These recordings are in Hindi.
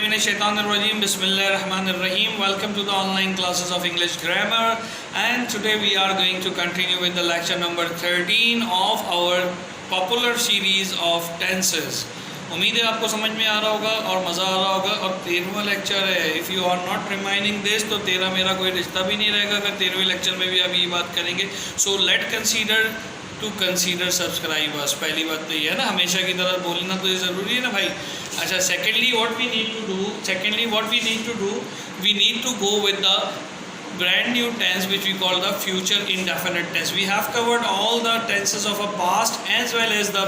Minash-Shaytanir-Rajim. Bismillahir-Rahmanir-Rahim. Welcome to the online classes of English grammar, and today we are going to continue with the lecture number 13 of our popular series of tenses. उम्मीद है आपको समझ में आ रहा होगा और मज़ा आ रहा होगा। और 13वां लेक्चर है। If you are not reminding this तो तेरा मेरा कोई रिश्ता भी नहीं रहेगा अगर 13वें लेक्चर में भी आप ये बात करेंगे। So let consider subscribers. पहली बात तो ये है ना, हमेशा की तरह बोलना तो ये ज़रूरी है ना भाई। अच्छा, secondly what we need to do we need to go with the brand new tense which we call the future indefinite tense. We have covered all the tenses of a past as well as the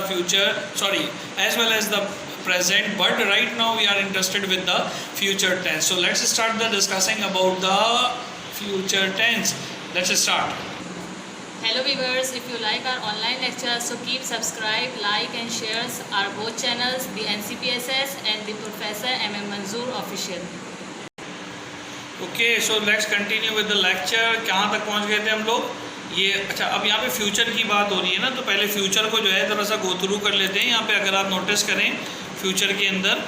present, but right now we are interested with the future tense. So let's start the discussing about the future tense. Let's start. Hello viewers, if you like our online lectures, so keep subscribe, like and shares our both channels, the NCPSS and the Professor MM Manzoor Official. Okay, so let's continue with the lecture. कहाँ तक पहुँच गए थे हम लोग? ये अच्छा, अब यहाँ पे फ्यूचर की बात हो रही है ना, तो पहले फ्यूचर को जो है थोड़ा सा गो थ्रू कर लेते हैं। यहाँ पे अगर आप नोटिस करें फ्यूचर के अंदर,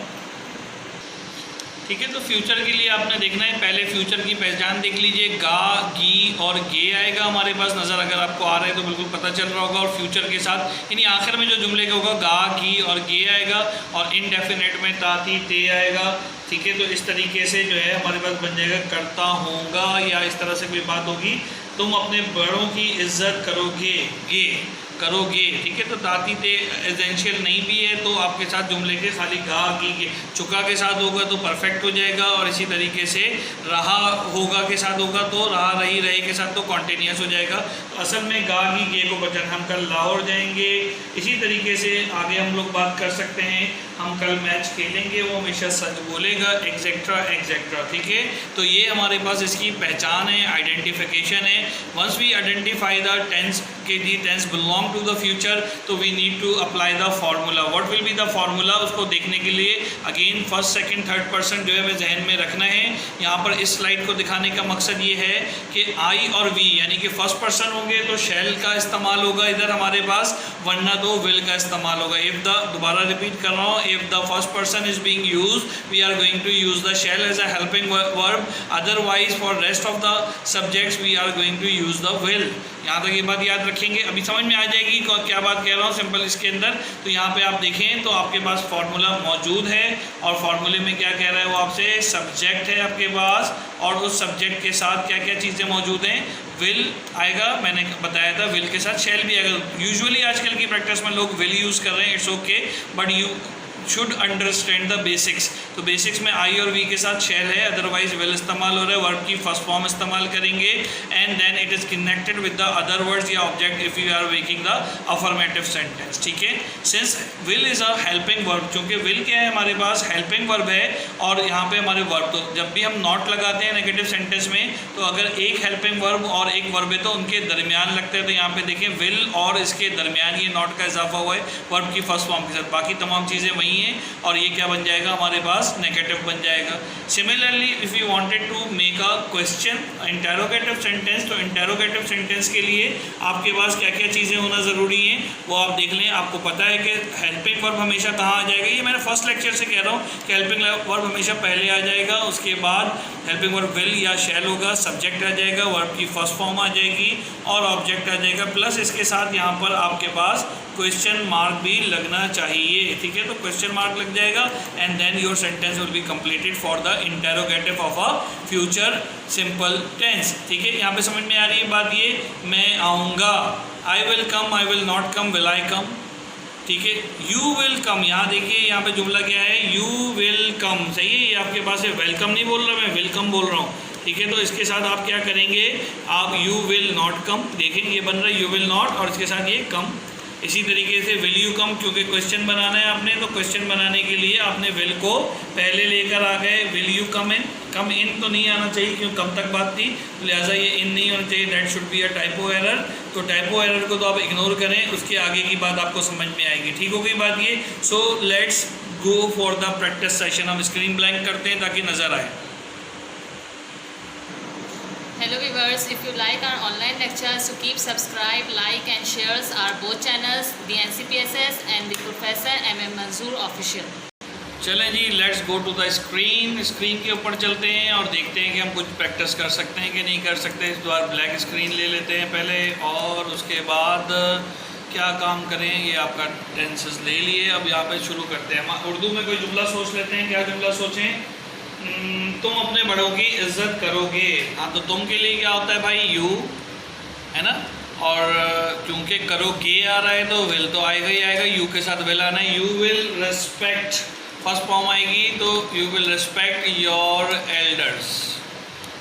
ठीक है, तो फ्यूचर के लिए आपने देखना है, पहले फ्यूचर की पहचान देख लीजिए। गा, गी और गे आएगा हमारे पास नज़र, अगर आपको आ रहा है तो बिल्कुल पता चल रहा होगा। और फ्यूचर के साथ यानी आखिर में जो जुमले का होगा गा, गी और गे आएगा, और इनडेफिनेट में ता, ती, ते आएगा। ठीक है, तो इस तरीके से जो है हमारे पास बन जाएगा करता होगा, या इस तरह से कोई बात होगी, तुम अपने बड़ों की इज्जत करोगे, करोगे। ठीक है, तो ताती ते एसेंशियल नहीं भी है तो आपके साथ जुमले के खाली गा, गी, गे, चुका के साथ होगा तो परफेक्ट हो जाएगा। और इसी तरीके से रहा होगा के साथ होगा तो रहा, रही, रहे के साथ तो कॉन्टीन्यूस हो जाएगा। तो असल में गा, गी, गे को बचन हम कल लाहौर जाएंगे। इसी तरीके से आगे हम लोग बात कर सकते हैं, हम कल मैच खेलेंगे, वो हमेशा सच बोलेगा, एक्सेट्रा एक्सेट्रा। ठीक है, तो ये हमारे पास इसकी पहचान है, आइडेंटिफिकेशन है। Once we identify the tense के the tense belong to the future, तो we need to apply the formula. What will be the formula, उसको देखने के लिए again first, second, third person जो है हमें जहन में रखना है। यहाँ पर इस स्लाइड को दिखाने का मकसद ये है कि आई और वी यानी कि फर्स्ट पर्सन होंगे तो शैल का इस्तेमाल होगा इधर हमारे पास, वरना तो विल का इस्तेमाल होगा। इफ़ द, दोबारा रिपीट कर रहा हूँ, if the first person is being used we are going to use the shall as a helping verb, otherwise for rest of the subjects we are going to use the will. यहाँ तक ये बात याद रखेंगे, अभी समझ में आ जाएगी क्या बात कह रहा हूँ सिंपल इसके अंदर। तो यहाँ पे आप देखें तो आपके पास फार्मूला मौजूद है, और फार्मूले में क्या कह रहा है वो आपसे, सब्जेक्ट है आपके पास, और उस सब्जेक्ट के साथ क्या क्या चीज़ें मौजूद हैं, विल आएगा, मैंने बताया था विल के साथ शैल भी आएगा। यूजुअली आजकल की प्रैक्टिस में लोग विल यूज़ कर रहे हैं, it's okay, but you should understand the basics. तो बेसिक्स में आई और वी के साथ शैल है, अदरवाइज विल इस्तेमाल हो रहा है, वर्ब की फर्स्ट फॉर्म इस्तेमाल करेंगे, and then it is connected with the other words या object if you are making the affirmative sentence. ठीक है, since will is a helping verb, चूँकि विल क्या है हमारे पास हेल्पिंग वर्ब है, और यहाँ पे हमारे वर्ब, तो जब भी हम नॉट लगाते हैं नेगेटिव सेंटेंस में, तो अगर एक हेल्पिंग वर्ब और एक वर्ब है तो उनके दरमियान लगता है। तो यहाँ पे देखें विल और इसके दरमियान ये नॉट का इजाफा हुआ है वर्ब की फर्स्ट फॉर्म के साथ, बाकी तमाम चीज़ें वही हैं, और ये क्या बन जाएगा हमारे पास, नेगेटिव बन जाएगा। Similarly if you wanted to make a question interrogative sentence, तो इंटेरोगेटिव सेंटेंस के लिए आपके पास क्या क्या चीज़ें होना ज़रूरी हैं वो आप देख लें। आपको पता है कि हेल्पिंग वर्ब हमेशा कहाँ आ जाएगा, ये मैंने फर्स्ट लेक्चर से कह रहा हूँ कि हेल्पिंग वर्ब हमेशा पहले आ जाएगा, उसके बाद हेल्पिंग वर्ब विल या शैल होगा, सब्जेक्ट आ जाएगा, वर्ब की फर्स्ट फॉर्म आ जाएगी और ऑब्जेक्ट आ जाएगा, प्लस इसके साथ यहाँ पर आपके पास क्वेश्चन मार्क भी लगना चाहिए। ठीक है, तो क्वेश्चन मार्क लग जाएगा, and then your sentence will be completed for the interrogative of a future simple tense. ठीक है, यहाँ पे समझ में आ रही है बात, ये मैं आऊँगा, I will come, I will not come, will I come. ठीक है, यू विल कम, यहाँ देखिए यहाँ पे जुमला क्या है, यू विल कम, सही है, ये आपके पास है, वेलकम नहीं बोल रहा मैं, वेलकम बोल रहा हूँ। ठीक है, तो इसके साथ आप क्या करेंगे, आप यू विल नॉट कम, देखें ये बन रहा है यू विल नॉट, और इसके साथ ये कम। इसी तरीके से विल यू कम, क्योंकि क्वेश्चन बनाना है आपने, तो क्वेश्चन बनाने के लिए आपने विल को पहले लेकर आ गए, विल यू कम इन, कम इन तो नहीं आना चाहिए क्योंकि कम तक बात थी, लिहाजा ये इन नहीं होना चाहिए, that should be a typo error. तो टाइपो एरर को तो आप इग्नोर करें, उसके आगे की बात आपको समझ में आएगी। ठीक हो गई बात ये। So let's go for the practice session. हम स्क्रीन ब्लैंक करते हैं ताकि नज़र आए। Hello viewers, if you like our online lectures, so keep subscribe, like and shares our both channels, the NCPSS and the Professor MM Manzoor Official. चलें जी, let's go to the screen. Screen के ऊपर चलते हैं और देखते हैं कि हम कुछ प्रैक्टिस कर सकते हैं कि नहीं कर सकते। इस बार ब्लैक स्क्रीन ले लेते हैं पहले, और उसके बाद क्या काम करें, ये आपका टेंसेस ले लिए। अब यहाँ पे शुरू करते हैं। हम उर्दू में कोई जुमला सोच लेते हैं। क्या जुमला सोचें? तुम अपने बड़ों की इज्जत करोगे। हाँ, तो तुम के लिए क्या होता है भाई? यू, है ना। और क्योंकि करोगे आ रहा है तो विल तो आएगा ही आएगा, यू के साथ विल आना है। You will respect, first form आएगी तो you will respect your elders.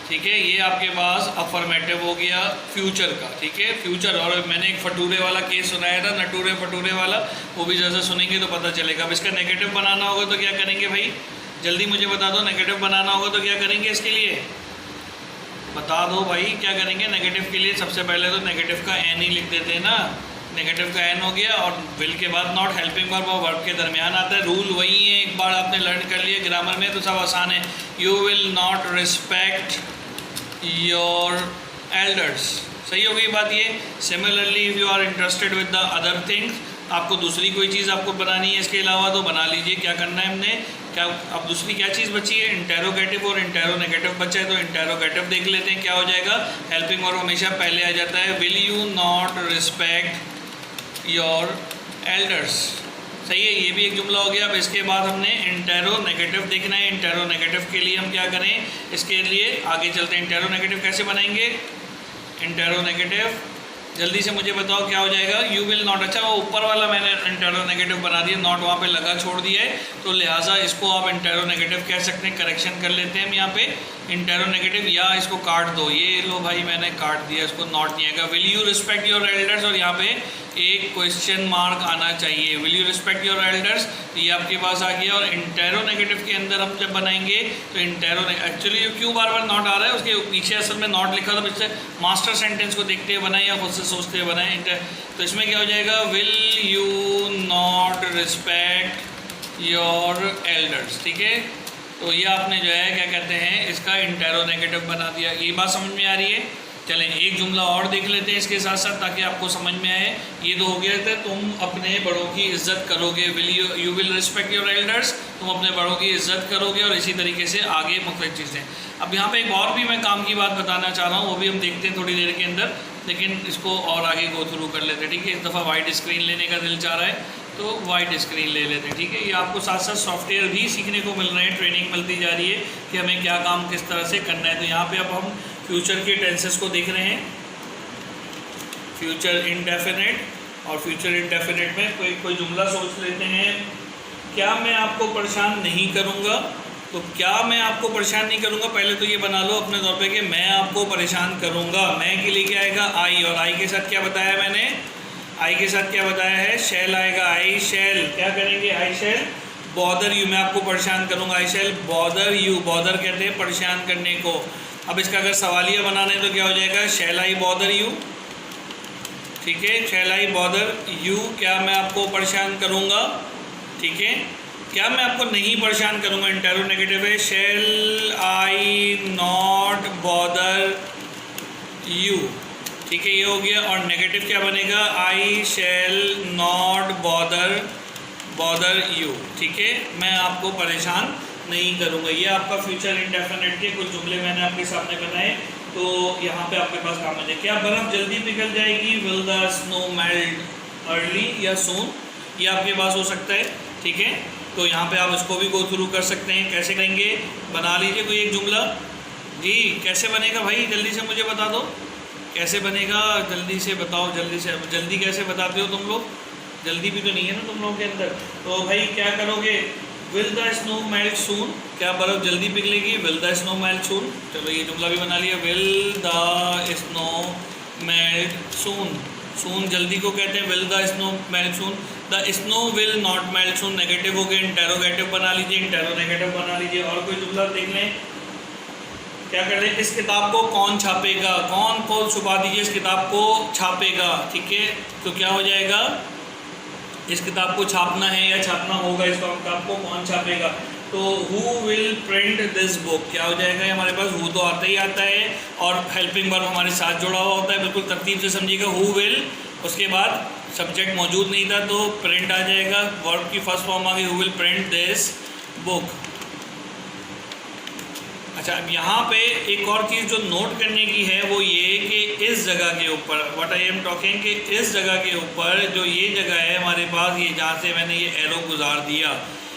ठीक है, ये आपके पास अफर्मेटिव हो गया फ्यूचर का। ठीक है, फ्यूचर। और मैंने एक फटूरे वाला केस सुनाया था, नटूरे फटूरे वाला, वो भी जैसे सुनेंगे तो पता चलेगा। अब इसका नेगेटिव बनाना होगा तो क्या करेंगे भाई? जल्दी मुझे बता दो। नेगेटिव बनाना होगा तो क्या करेंगे? इसके लिए बता दो भाई, क्या करेंगे नेगेटिव के लिए? सबसे पहले तो नेगेटिव का एन ही लिख देते हैं ना। नेगेटिव का एन हो गया, और विल के बाद नॉट हेल्पिंग वर्ब और वर्ब के दरमियान आता है। रूल वही है, एक बार आपने लर्न कर लिया ग्रामर में तो सब आसान है। You will not respect your elders. सही हो गई बात ये। Similarly if you are interested with the other things, आपको दूसरी कोई चीज़ आपको बनानी है इसके अलावा तो बना लीजिए। क्या करना है हमने? क्या अब दूसरी क्या चीज़ बची है? इंटेरोगेटिव और इंटेरोनेगेटिव बचा है, तो इंटेरोगेटिव देख लेते हैं क्या हो जाएगा। हेल्पिंग वर्ब हमेशा पहले आ जाता है। Will you not respect your elders. सही है, ये भी एक जुमला हो गया। अब इसके बाद हमने इंटेरोनेगेटिव देखना है। इंटेरोनेगेटिव के लिए हम क्या करें? इसके लिए आगे चलते हैं। इंटेरोनेगेटिव कैसे बनाएंगे? इंटेरोनेगेटिव जल्दी से मुझे बताओ क्या हो जाएगा? You will not. अच्छा, वो ऊपर वाला मैंने इंटेरोनेगेटिव बना दिया, नॉट वहाँ पे लगा छोड़ दिया है, तो लिहाजा इसको आप इंटेरोनेगेटिव कह सकते हैं। करेक्शन कर लेते हैं हम यहाँ पे। इंटेरोनेगेटिव, या इसको काट दो, ये लो भाई मैंने काट दिया, इसको नॉट नहीं आएगा। Will you respect your elders, और यहाँ पे एक क्वेश्चन मार्क आना चाहिए। Will you respect your elders, ये आपके पास आ गया। और इंटेरोनेगेटिव के अंदर हम जब बनाएंगे तो एक्चुअली क्यों बार बार नॉट आ रहा है, उसके पीछे असल में नॉट लिखा था। पीछे मास्टर सेंटेंस को देखते हुए बनाए या खुद से सोचते हुए बनाए। तो इसमें क्या हो जाएगा? Will you not respect your elders. ठीक है, तो ये आपने जो है क्या कहते हैं, इसका इंटेरोनेगेटिव बना दिया। ये बात समझ में आ रही है? चलें एक जुमला और देख लेते हैं इसके साथ साथ, ताकि आपको समझ में आए। ये तो हो गया था, तुम अपने बड़ों की इज्जत करोगे। Will you will respect your elders, तुम अपने बड़ों की इज्जत करोगे। और इसी तरीके से आगे मुख्तलिफ चीज़ें। अब यहाँ पे एक और भी मैं काम की बात बताना चाह रहा हूँ, वो भी हम देखते हैं थोड़ी देर के अंदर, लेकिन इसको और आगे गो थ्रू कर लेते हैं। ठीक है, इस दफ़ा वाइट स्क्रीन लेने का दिल चाह रहा है तो वाइट स्क्रीन ले लेते हैं। ठीक है, ये आपको साथ साथ सॉफ्टवेयर भी सीखने को मिल रहे हैं, ट्रेनिंग मिलती जा रही है कि हमें क्या काम किस तरह से करना है। तो यहाँ पे अब हम फ्यूचर के टेंसेस को देख रहे हैं। फ्यूचर इंडेफिनिट, और फ्यूचर इंडेफिनिट में कोई जुमला सोच लेते हैं। क्या मैं आपको परेशान नहीं करूँगा? तो क्या मैं आपको परेशान नहीं करूँगा, पहले तो ये बना लो अपने तौर पे कि मैं आपको परेशान करूँगा। मैं के लिए क्या आएगा? आई, और आई के साथ क्या बताया मैंने? आई के साथ क्या बताया है? शैल आएगा। आई शैल क्या करेंगे? आई शैल बॉदर यू, मैं आपको परेशान करूँगा। आई शैल बॉदर यू, बॉदर कहते हैं परेशान करने को। अब इसका अगर सवालिया बनाना है तो क्या हो जाएगा? शैल आई बॉदर यू। ठीक है, शैल आई बॉदर यू, क्या मैं आपको परेशान करूँगा? ठीक है, क्या मैं आपको नहीं परेशान करूँगा? इंटेरोनेगेटिव है। शैल आई नॉट बॉदर यू। ठीक है, ये हो गया। और नेगेटिव क्या बनेगा? आई शैल नॉट बॉदर यू। ठीक है, मैं आपको परेशान नहीं करूँगा। ये आपका फ्यूचर इंडेफिनिट के कुछ जुमले मैंने आपके सामने बनाए, तो यहाँ पे आपके पास काम है। क्या बर्फ़ जल्दी पिघल जाएगी? Will the snow melt early या सून, ये आपके पास हो सकता है। ठीक है, तो यहाँ पे आप इसको भी गो थ्रू कर सकते हैं। कैसे करेंगे? बना लीजिए कोई एक जुमला। जी कैसे बनेगा भाई? जल्दी से मुझे बता दो कैसे बनेगा, जल्दी से बताओ। जल्दी कैसे बताते हो तुम लोग? जल्दी भी तो नहीं है ना तुम लोगों के अंदर। तो भाई क्या करोगे? विल द स्नो मेल्ट सून, क्या बर्फ़ जल्दी पिघलेगी? विल द स्नो मेल्ट सून। चलो ये जुमला भी बना लिया। विल द स्नो मेल्ट सून, सून जल्दी को कहते हैं। Will the snow melt soon, the snow will not melt soon negative हो गए। इंटेरोगेटिव बना लीजिए, इंटेरोनेगेटिव बना लीजिए। और कोई जुमला देख लें। क्या कर रहे हैं? इस किताब को कौन छापेगा? कौन को छुपा दीजिए, इस किताब को छापेगा। ठीक है, तो क्या हो जाएगा? इस किताब को छापना है या छापना होगा, इस किताब को कौन छापेगा? तो who will print this book, क्या हो जाएगा? हमारे पास हु तो आता ही आता है, और हेल्पिंग वर्ब हमारे साथ जुड़ा हुआ होता है। बिल्कुल तरतीब से समझिएगा। हु विल, उसके बाद सब्जेक्ट मौजूद नहीं था तो प्रिंट आ जाएगा। वर्ब की फर्स्ट फॉर्म आ गई, who will print this book. अच्छा, अब यहाँ पे एक और चीज़ जो नोट करने की है वो ये कि इस जगह के ऊपर व्हाट आई एम टॉकिंग कि इस जगह के ऊपर जो ये जगह है हमारे पास, ये जहाँ से मैंने ये एरो गुजार दिया,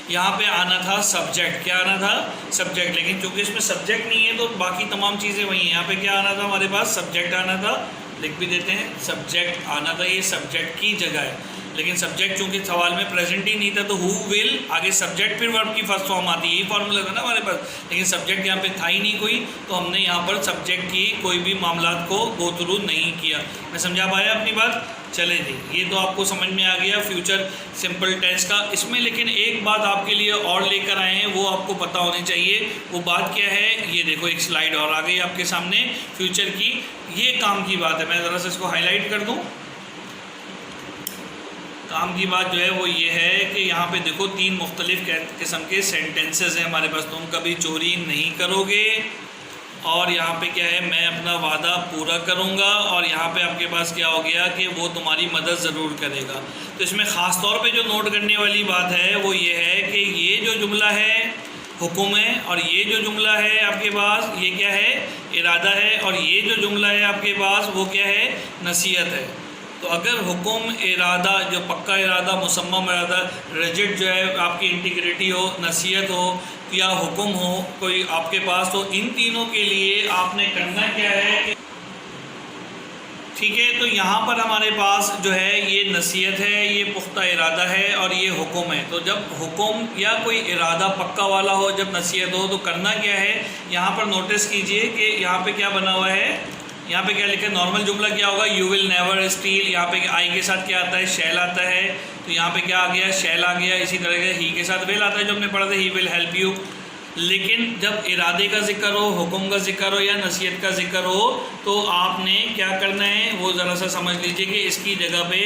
यहाँ पे आना था सब्जेक्ट। क्या आना था? सब्जेक्ट। लेकिन चूंकि इसमें सब्जेक्ट नहीं है तो बाकी तमाम चीज़ें वही हैं। यहाँ पे क्या आना था हमारे पास? सब्जेक्ट आना था। लिख भी देते हैं, सब्जेक्ट आना था, ये सब्जेक्ट की जगह है। लेकिन सब्जेक्ट चूंकि सवाल में प्रेजेंट ही नहीं था तो हु विल आगे सब्जेक्ट फिर वर्ब की फर्स्ट फॉर्म आती है, यही फॉर्मूला था ना हमारे पास। लेकिन सब्जेक्ट यहाँ पे था ही नहीं कोई, तो हमने यहाँ पर सब्जेक्ट की कोई भी मामलात को गो थ्रू नहीं किया। मैं समझा पाया अपनी बात? चले जी, ये तो आपको समझ में आ गया फ्यूचर सिंपल टेंस का। इसमें लेकिन एक बात आपके लिए और लेकर आए हैं, वो आपको पता होनी चाहिए। वो बात क्या है? ये देखो, एक स्लाइड और आ गई आपके सामने फ्यूचर की। ये काम की बात है, मैं ज़रा सा इसको हाईलाइट कर दूँ। काम की बात जो है वो ये है कि यहाँ पे देखो 3 मुख्तलिफ किस्म के सेंटेंसेस हैं हमारे पास। तुम कभी चोरी नहीं करोगे, और यहाँ पे क्या है? मैं अपना वादा पूरा करूँगा, और यहाँ पे आपके पास क्या हो गया कि वो तुम्हारी मदद ज़रूर करेगा। तो इसमें ख़ास तौर पे जो नोट करने वाली बात है वो ये है कि ये जो जुमला है हुक्म है, और ये जो जुमला है आपके पास ये क्या है? इरादा है। और ये जो जुमला है आपके पास वो क्या है? नसीहत है। तो अगर हुक्म, इरादा, जो पक्का इरादा, मुसम्मम इरादा, रिजिड जो है आपकी इंटीग्रिटी हो, नसीहत हो या हुक्म हो कोई आपके पास, तो इन तीनों के लिए आपने करना क्या है? ठीक है, तो यहाँ पर हमारे पास जो है ये नसीहत है, ये पुख्ता इरादा है, और ये हुक्म है। तो जब हुक्म या कोई इरादा पक्का वाला हो, जब नसीहत हो, तो करना क्या है? यहाँ पर नोटिस कीजिए कि यहाँ पे क्या बना हुआ है, यहाँ पे क्या लिखा है? नॉर्मल जुमला क्या होगा? You will never steel. यहाँ पे आई के साथ क्या आता है? शैल आता है। तो यहाँ पे क्या आ गया? शैल आ गया। इसी तरह से ही के साथ विल आता है, जो हमने पढ़ा था, ही विल हेल्प यू। लेकिन जब इरादे का जिक्र हो, हुक्म का जिक्र हो या नसीहत का जिक्र हो, तो आपने क्या करना है वो ज़रा सा समझ लीजिए कि इसकी जगह पे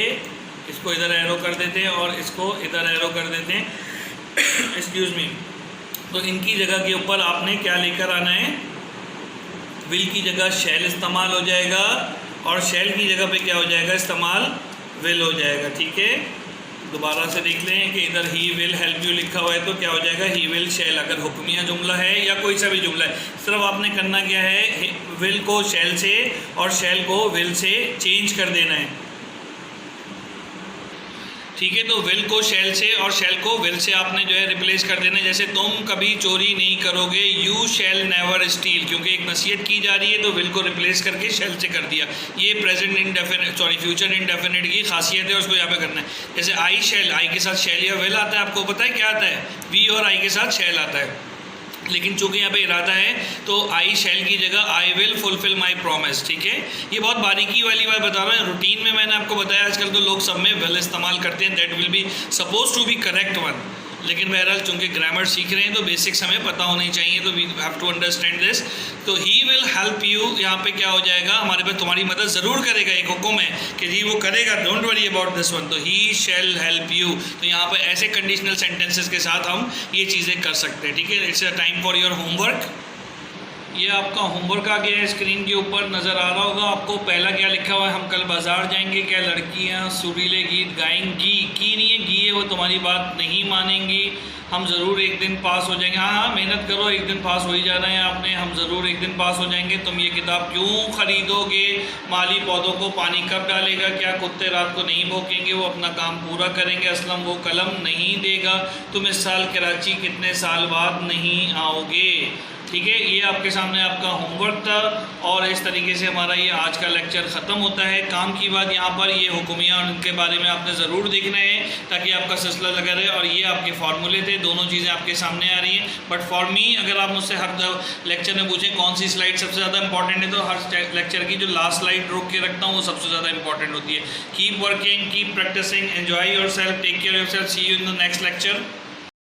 इसको इधर एरो कर देते हैं और इसको इधर एरो कर देते हैं, एक्सक्यूज़ मी। तो इनकी जगह के ऊपर आपने क्या लेकर आना है? विल की जगह शैल इस्तेमाल हो जाएगा, और शैल की जगह पे क्या हो जाएगा? इस्तेमाल विल हो जाएगा। ठीक है, दोबारा से देख लें कि इधर ही विल हेल्प यू लिखा हुआ है तो क्या हो जाएगा? ही विल शैल। अगर हुक्मिया जुमला है या कोई सा भी जुमला है, सिर्फ आपने करना क्या है? विल को शैल से और शैल को विल से चेंज कर देना है। ठीक है, तो विल को शैल से और शैल को विल से आपने जो है रिप्लेस कर देना है। जैसे तुम कभी चोरी नहीं करोगे, यू शैल नेवर स्टील, क्योंकि एक नसीहत की जा रही है तो विल को रिप्लेस करके शैल से कर दिया। ये प्रेजेंट इंडेफिनिट फ्यूचर इंडेफिनिट की खासियत है, उसको यहाँ पे करना है। जैसे आई शैल, आई के साथ शैल या विल आता है, आपको पता है क्या आता है? वी और आई के साथ शैल आता है। लेकिन चूंकि यहाँ पे इरादा है तो आई शैल की जगह I will fulfil my promise. ठीक है, ये बहुत बारीकी वाली बात बता रहा हूँ। रूटीन में मैंने आपको बताया आजकल तो लोग सब में विल इस्तेमाल करते हैं, that will be suppose to be correct one. लेकिन बहरहाल चूँकि ग्रामर सीख रहे हैं तो बेसिक्स हमें पता होनी चाहिए, तो we have to understand this. तो ही विल हेल्प यू, यहाँ पे क्या हो जाएगा? हमारे पास तुम्हारी मदद ज़रूर करेगा, एक हुक्म है कि जी वो करेगा, don't worry about this one. तो ही शैल हेल्प यू, तो यहाँ पर ऐसे कंडीशनल सेंटेंसेस के साथ हम ये चीज़ें कर सकते हैं। ठीक है, it's a time for your homework. ये आपका होमवर्क आ गया है, स्क्रीन के ऊपर नज़र आ रहा होगा आपको। पहला क्या लिखा हुआ है? हम कल बाज़ार जाएंगे, क्या लड़कियां सुरीले गीत गाएंगी? की नहीं है, गी है, वो तुम्हारी बात नहीं मानेंगी। हम ज़रूर एक दिन पास हो जाएंगे। हाँ, मेहनत करो, एक दिन पास हो ही जाना है आपने। हम ज़रूर एक दिन पास हो जाएंगे। तुम ये किताब क्यों ख़रीदोगे? माली पौधों को पानी कब डालेगा? क्या कुत्ते रात को नहीं भौंकेंगे? वो अपना काम पूरा करेंगे। असलम वो कलम नहीं देगा। तुम इस साल कराची कितने साल बाद नहीं आओगे? ठीक है, ये आपके सामने आपका होमवर्क था, और इस तरीके से हमारा ये आज का लेक्चर ख़त्म होता है। काम की बात यहाँ पर ये हुक्मिया और उनके बारे में आपने ज़रूर देखना है ताकि आपका सिलसिला लगा रहे। और ये आपके फार्मूले थे, दोनों चीज़ें आपके सामने आ रही हैं। बट फॉर मी, अगर आप मुझसे हर लेक्चर में पूछें कौन सी स्लाइड सबसे ज़्यादा इंपॉर्टेंट है, तो हर लेक्चर की जो लास्ट स्लाइड रोक के रखता हूँ वो सबसे ज़्यादा इंपॉर्टेंट होती है। Keep working, keep practicing, enjoy yourself, take care yourself, see you in the next lecture.